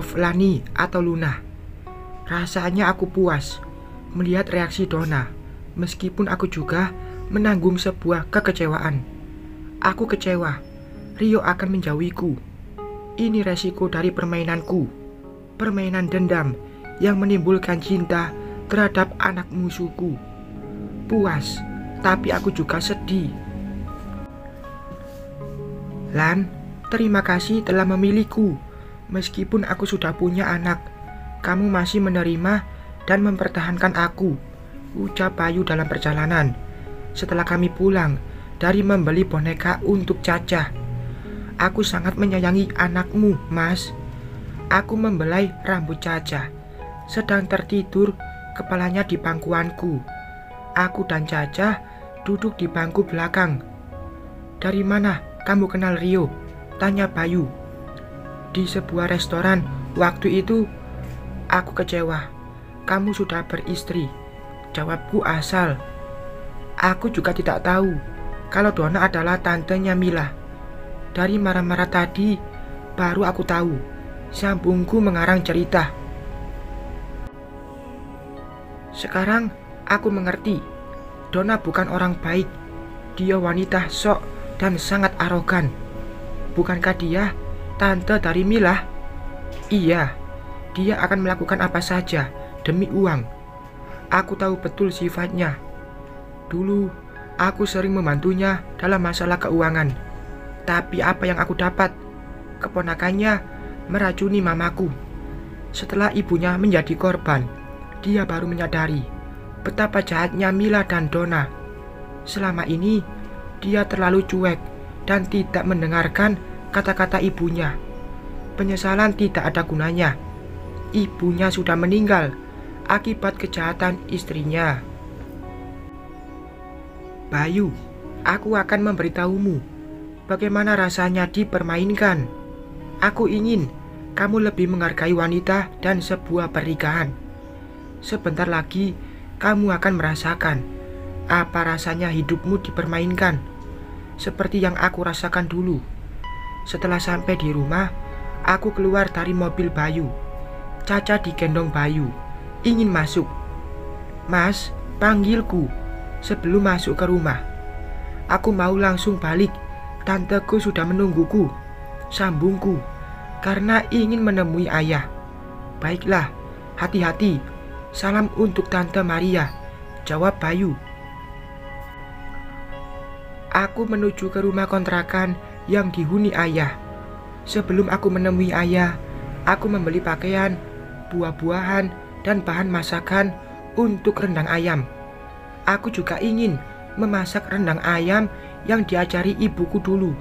Prof. Lani atau Luna. Rasanya aku puas melihat reaksi Donna, meskipun aku juga menanggung sebuah kekecewaan. Aku kecewa, Rio akan menjauhiku. Ini resiko dari permainanku, permainan dendam yang menimbulkan cinta terhadap anak musuhku. Puas, tapi aku juga sedih. Lan, terima kasih telah memilihku. Meskipun aku sudah punya anak, kamu masih menerima dan mempertahankan aku, ucap Bayu dalam perjalanan. Setelah kami pulang dari membeli boneka untuk Caca. Aku sangat menyayangi anakmu, Mas. Aku membelai rambut Caca, sedang tertidur kepalanya di pangkuanku. Aku dan Caca duduk di bangku belakang. Dari mana kamu kenal Rio? Tanya Bayu. Di sebuah restoran waktu itu. Aku kecewa. Kamu sudah beristri. Jawabku asal. Aku juga tidak tahu kalau Donna adalah tantenya Mila. Dari marah-marah tadi baru aku tahu. Sambungku mengarang cerita. Sekarang aku mengerti. Donna bukan orang baik. Dia wanita sok dan sangat arogan. Bukankah dia tante dari Mila? Iya, dia akan melakukan apa saja demi uang. Aku tahu betul sifatnya. Dulu aku sering membantunya dalam masalah keuangan. Tapi apa yang aku dapat? Keponakannya meracuni mamaku. Setelah ibunya menjadi korban, dia baru menyadari betapa jahatnya Mila dan Donna. Selama ini dia terlalu cuek dan tidak mendengarkan kata-kata ibunya. Penyesalan tidak ada gunanya. Ibunya sudah meninggal akibat kejahatan istrinya. Bayu, aku akan memberitahumu bagaimana rasanya dipermainkan. Aku ingin kamu lebih menghargai wanita dan sebuah pernikahan. Sebentar lagi kamu akan merasakan apa rasanya hidupmu dipermainkan, seperti yang aku rasakan dulu. Setelah sampai di rumah, aku keluar dari mobil Bayu. Caca digendong Bayu, ingin masuk. Mas, panggilku sebelum masuk ke rumah. Aku mau langsung balik. Tanteku sudah menungguku, sambungku, karena ingin menemui ayah. Baiklah, hati-hati. Salam untuk Tante Maria, jawab Bayu. Aku menuju ke rumah kontrakan yang dihuni ayah. Sebelum aku menemui ayah, aku membeli pakaian, buah-buahan, dan bahan masakan untuk rendang ayam. Aku juga ingin memasak rendang ayam yang diajari ibuku dulu.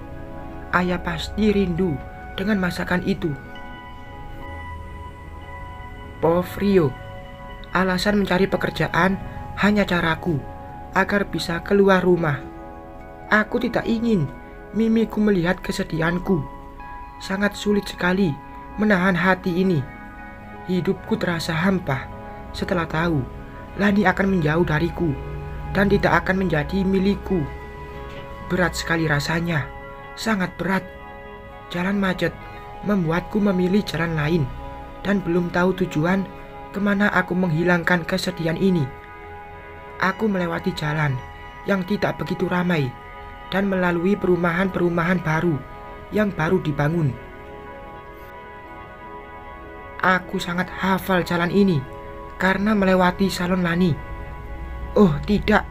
Ayah pasti rindu dengan masakan itu. Prof. Rio, alasan mencari pekerjaan hanya caraku agar bisa keluar rumah. Aku tidak ingin mimiku melihat kesedihanku. Sangat sulit sekali menahan hati ini. Hidupku terasa hampa setelah tahu Lani akan menjauh dariku dan tidak akan menjadi milikku. Berat sekali rasanya, sangat berat. Jalan macet membuatku memilih jalan lain dan belum tahu tujuan kemana aku menghilangkan kesedihan ini. Aku melewati jalan yang tidak begitu ramai dan melalui perumahan-perumahan baru yang baru dibangun. Aku sangat hafal jalan ini karena melewati salon Lani. Oh tidak,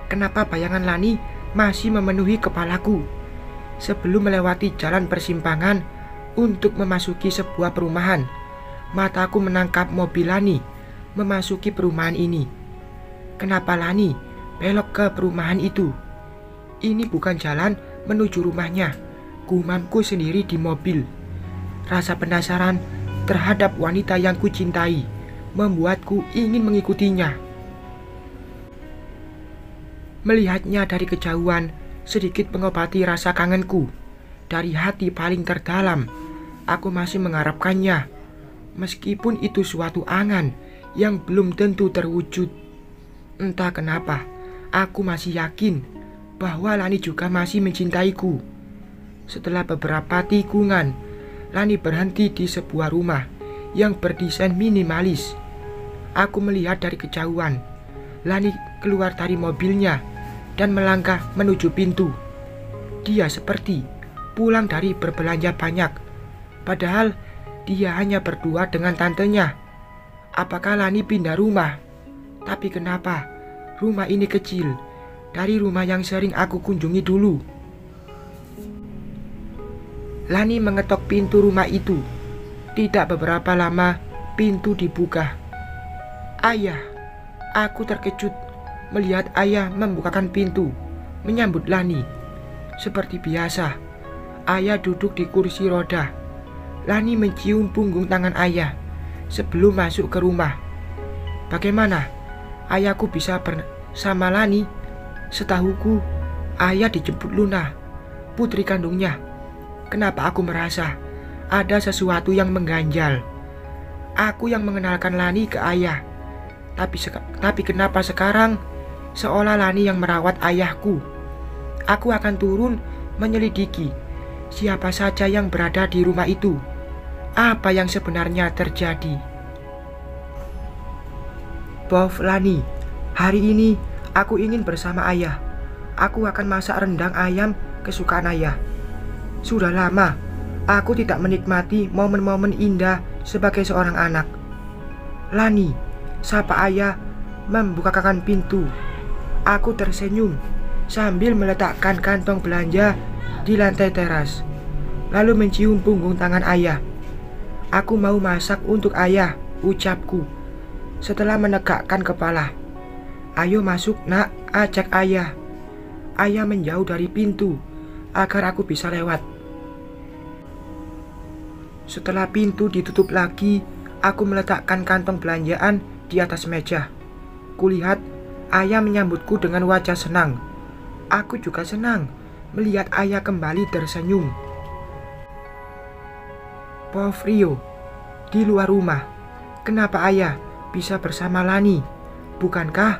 kenapa bayangan Lani masih memenuhi kepalaku? Sebelum melewati jalan persimpangan untuk memasuki sebuah perumahan, mataku menangkap mobil Lani memasuki perumahan ini. Kenapa Lani belok ke perumahan itu? Ini bukan jalan menuju rumahnya, gumamku sendiri di mobil. Rasa penasaran terhadap wanita yang kucintai membuatku ingin mengikutinya. Melihatnya dari kejauhan sedikit mengobati rasa kangenku. Dari hati paling terdalam, aku masih mengharapkannya, meskipun itu suatu angan yang belum tentu terwujud. Entah kenapa, aku masih yakin bahwa Lani juga masih mencintaiku. Setelah beberapa tikungan, Lani berhenti di sebuah rumah yang berdesain minimalis. Aku melihat dari kejauhan. Lani keluar dari mobilnya dan melangkah menuju pintu. Dia seperti pulang dari berbelanja banyak, padahal dia hanya berdua dengan tantenya. Apakah Lani pindah rumah? Tapi kenapa rumah ini kecil dari rumah yang sering aku kunjungi dulu? Lani mengetok pintu rumah itu. Tidak beberapa lama, pintu dibuka. Ayah, aku terkejut melihat ayah membukakan pintu, menyambut Lani. Seperti biasa, ayah duduk di kursi roda. Lani mencium punggung tangan ayah sebelum masuk ke rumah. Bagaimana ayahku bisa bersama Lani? Setahuku, ayah dijemput Luna, putri kandungnya. Kenapa aku merasa ada sesuatu yang mengganjal? Aku yang mengenalkan Lani ke ayah. Tapi kenapa sekarang seolah Lani yang merawat ayahku? Aku akan turun menyelidiki siapa saja yang berada di rumah itu. Apa yang sebenarnya terjadi? Bof Lani, hari ini aku ingin bersama ayah. Aku akan masak rendang ayam kesukaan ayah. Sudah lama aku tidak menikmati momen-momen indah sebagai seorang anak. Lani, sapa ayah membukakan pintu. Aku tersenyum sambil meletakkan kantong belanja di lantai teras, lalu mencium punggung tangan ayah. Aku mau masak untuk ayah, ucapku setelah menegakkan kepala. Ayo masuk nak, ajak ayah. Ayah menjauh dari pintu agar aku bisa lewat. Setelah pintu ditutup lagi, aku meletakkan kantong belanjaan di atas meja. Kulihat ayah menyambutku dengan wajah senang. Aku juga senang melihat ayah kembali tersenyum. Prof Rio, di luar rumah, kenapa ayah bisa bersama Lani? Bukankah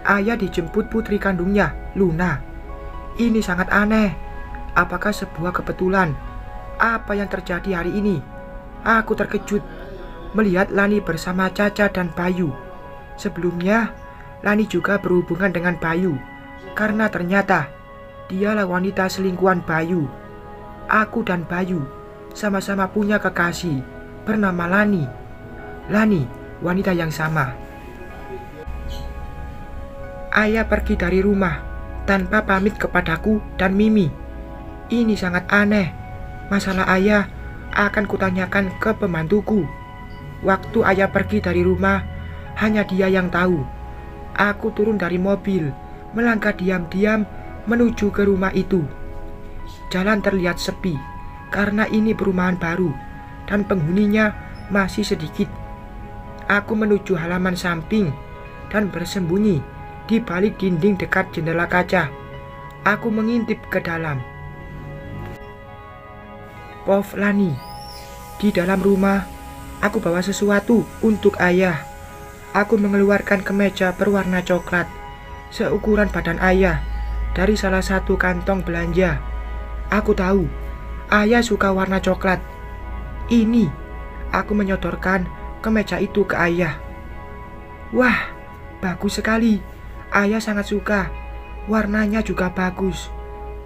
ayah dijemput putri kandungnya, Luna? Ini sangat aneh. Apakah sebuah kebetulan? Apa yang terjadi hari ini? Aku terkejut melihat Lani bersama Caca dan Bayu. Sebelumnya, Lani juga berhubungan dengan Bayu karena ternyata dialah wanita selingkuhan Bayu. Aku dan Bayu sama-sama punya kekasih bernama Lani. Lani, wanita yang sama. Ayah pergi dari rumah tanpa pamit kepadaku dan Mimi. Ini sangat aneh. Masalah ayah akan kutanyakan ke pembantuku. Waktu ayah pergi dari rumah, hanya dia yang tahu. Aku turun dari mobil, melangkah diam-diam menuju ke rumah itu. Jalan terlihat sepi karena ini perumahan baru dan penghuninya masih sedikit. Aku menuju halaman samping dan bersembunyi di balik dinding dekat jendela kaca. Aku mengintip ke dalam. Prof Lani, di dalam rumah aku bawa sesuatu untuk ayah. Aku mengeluarkan kemeja berwarna coklat seukuran badan ayah dari salah satu kantong belanja. Aku tahu ayah suka warna coklat. Ini, aku menyodorkan kemeja itu ke ayah. Wah, bagus sekali. Ayah sangat suka. Warnanya juga bagus.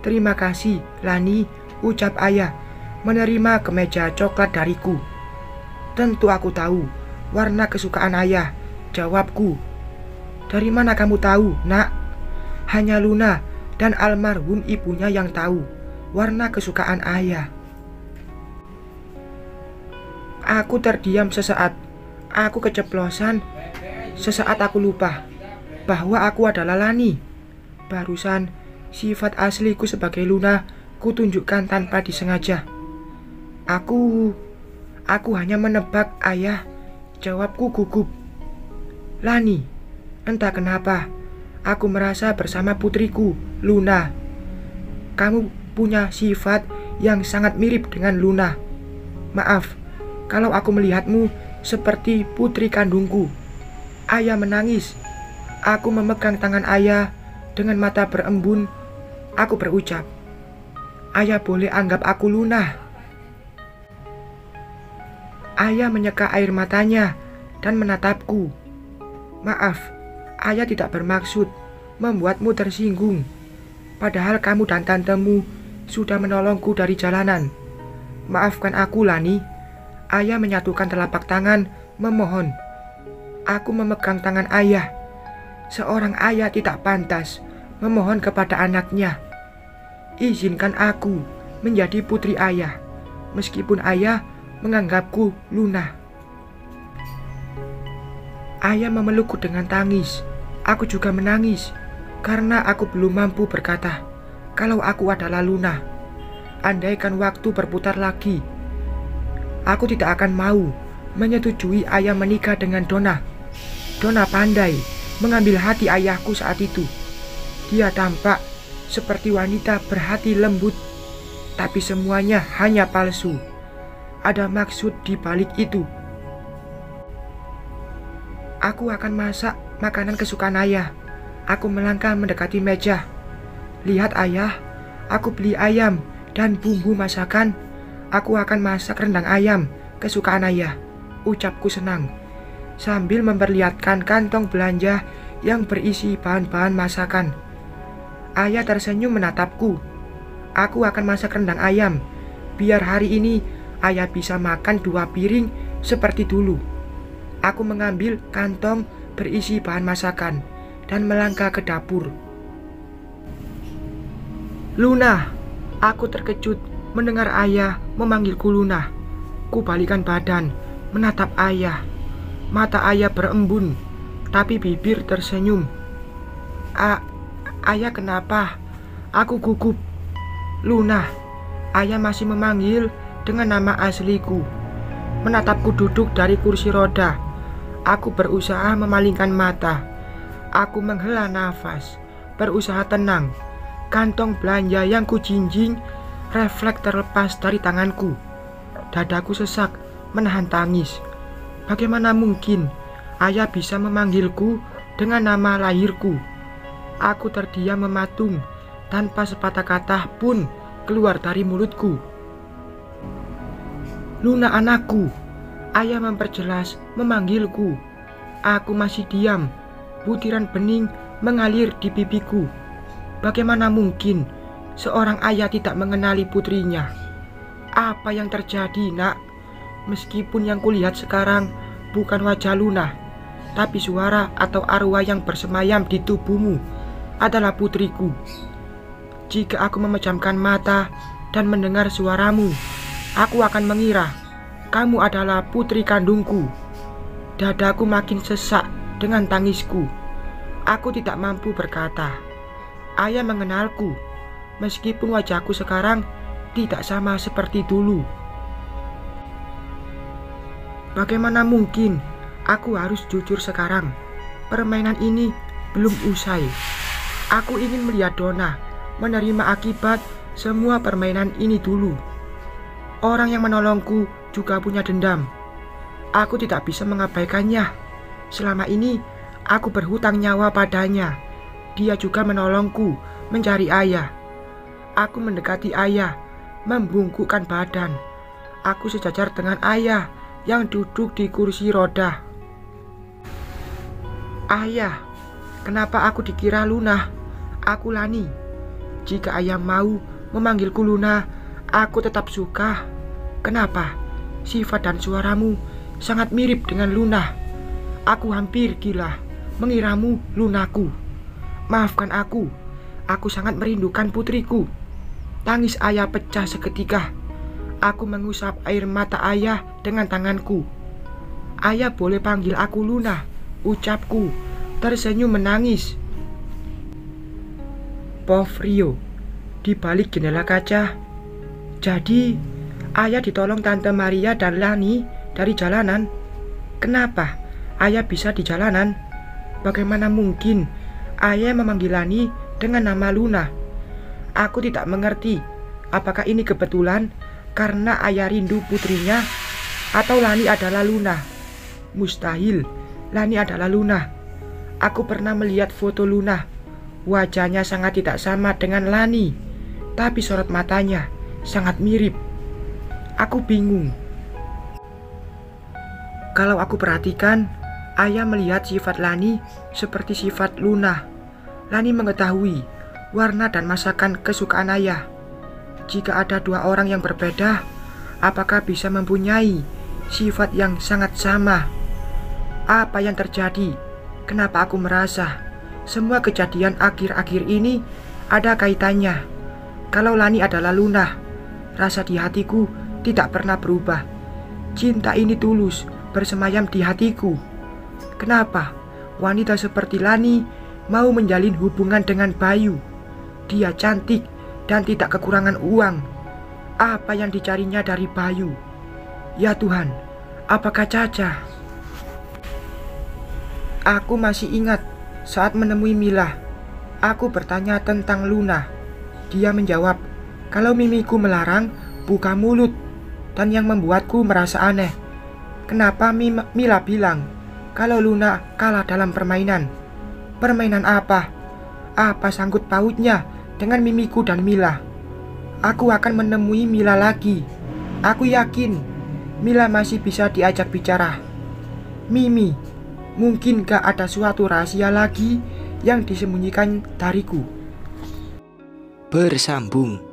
Terima kasih, Lani, ucap ayah menerima kemeja coklat dariku. Tentu aku tahu warna kesukaan ayah, jawabku. Dari mana kamu tahu, nak? Hanya Luna dan almarhum ibunya yang tahu warna kesukaan ayah. Aku terdiam sesaat. Aku keceplosan. Sesaat aku lupa bahwa aku adalah Lani. Barusan sifat asliku sebagai Luna kutunjukkan tanpa disengaja. Aku hanya menebak, ayah, jawabku gugup. Lani, entah kenapa aku merasa bersama putriku, Luna. Kamu punya sifat yang sangat mirip dengan Luna. Maaf kalau aku melihatmu seperti putri kandungku. Ayah menangis. Aku memegang tangan ayah dengan mata berembun. Aku berucap, ayah boleh anggap aku Luna. Ayah menyeka air matanya dan menatapku. Maaf, ayah tidak bermaksud membuatmu tersinggung. Padahal kamu dan tantemu sudah menolongku dari jalanan. Maafkan aku, Lani. Ayah menyatukan telapak tangan, memohon. Aku memegang tangan ayah. Seorang ayah tidak pantas memohon kepada anaknya. Izinkan aku menjadi putri ayah, meskipun ayah menganggapku Luna. Ayah memelukku dengan tangis. Aku juga menangis karena aku belum mampu berkata kalau aku adalah Luna. Andaikan waktu berputar lagi, aku tidak akan mau menyetujui ayah menikah dengan Donna. Donna pandai mengambil hati ayahku saat itu. Dia tampak seperti wanita berhati lembut, tapi semuanya hanya palsu. Ada maksud di balik itu. Aku akan masak makanan kesukaan ayah. Aku melangkah mendekati meja. Lihat ayah, aku beli ayam dan bumbu masakan. Aku akan masak rendang ayam kesukaan ayah, ucapku senang, sambil memperlihatkan kantong belanja yang berisi bahan-bahan masakan. Ayah tersenyum menatapku. Aku akan masak rendang ayam, biar hari ini ayah bisa makan 2 piring seperti dulu. Aku mengambil kantong berisi bahan masakan dan melangkah ke dapur. Luna, aku terkejut mendengar ayah memanggilku Luna. Kubalikan badan, menatap ayah. Mata ayah berembun, tapi bibir tersenyum. Ayah kenapa? Aku gugup. Luna, ayah masih memanggil dengan nama asliku. Menatapku duduk dari kursi roda. Aku berusaha memalingkan mata. Aku menghela nafas, berusaha tenang. Kantong belanja yang kujinjing refleks terlepas dari tanganku. Dadaku sesak menahan tangis. Bagaimana mungkin ayah bisa memanggilku dengan nama lahirku? Aku terdiam mematung tanpa sepatah kata pun keluar dari mulutku. Luna anakku, ayah memperjelas memanggilku. Aku masih diam. Butiran bening mengalir di pipiku. Bagaimana mungkin seorang ayah tidak mengenali putrinya? Apa yang terjadi, nak? Meskipun yang kulihat sekarang bukan wajah Luna, tapi suara atau arwah yang bersemayam di tubuhmu adalah putriku. Jika aku memejamkan mata dan mendengar suaramu, aku akan mengira kamu adalah putri kandungku. Dadaku makin sesak dengan tangisku. Aku tidak mampu berkata. Ayah mengenalku, meskipun wajahku sekarang tidak sama seperti dulu. Bagaimana mungkin aku harus jujur sekarang? Permainan ini belum usai. Aku ingin melihat Donna menerima akibat semua permainan ini dulu. Orang yang menolongku juga punya dendam. Aku tidak bisa mengabaikannya. Selama ini aku berhutang nyawa padanya. Dia juga menolongku mencari ayah. Aku mendekati ayah, membungkukkan badan. Aku sejajar dengan ayah yang duduk di kursi roda. Ayah, kenapa aku dikira Luna? Aku Lani. Jika ayah mau memanggilku Luna, aku tetap suka. Kenapa? Sifat dan suaramu sangat mirip dengan Luna. Aku hampir gila mengiramu Lunaku. Maafkan aku sangat merindukan putriku. Tangis ayah pecah seketika. Aku mengusap air mata ayah dengan tanganku. Ayah boleh panggil aku Luna, ucapku, tersenyum menangis. Rio, di balik jendela kaca. Jadi, ayah ditolong Tante Maria dan Lani dari jalanan. Kenapa ayah bisa di jalanan? Bagaimana mungkin ayah memanggil Lani dengan nama Luna? Aku tidak mengerti. Apakah ini kebetulan karena ayah rindu putrinya, atau Lani adalah Luna? Mustahil, Lani adalah Luna. Aku pernah melihat foto Luna. Wajahnya sangat tidak sama dengan Lani, tapi sorot matanya sangat mirip. Aku bingung. Kalau aku perhatikan, ayah melihat sifat Lani seperti sifat Luna. Lani mengetahui warna dan masakan kesukaan ayah. Jika ada dua orang yang berbeda, apakah bisa mempunyai sifat yang sangat sama? Apa yang terjadi? Kenapa aku merasa semua kejadian akhir-akhir ini ada kaitannya? Kalau Lani adalah Luna, rasa di hatiku tidak pernah berubah. Cinta ini tulus bersemayam di hatiku. Kenapa wanita seperti Lani mau menjalin hubungan dengan Bayu? Dia cantik dan tidak kekurangan uang. Apa yang dicarinya dari Bayu? Ya Tuhan, apakah Caca? Aku masih ingat saat menemui Mila. Aku bertanya tentang Luna. Dia menjawab, kalau mimiku melarang, buka mulut. Dan yang membuatku merasa aneh, kenapa Mila bilang kalau Luna kalah dalam permainan? Permainan apa? Apa sangkut pautnya dengan mimiku dan Mila? Aku akan menemui Mila lagi. Aku yakin Mila masih bisa diajak bicara. Mimi, mungkinkah ada suatu rahasia lagi yang disembunyikan dariku? Bersambung.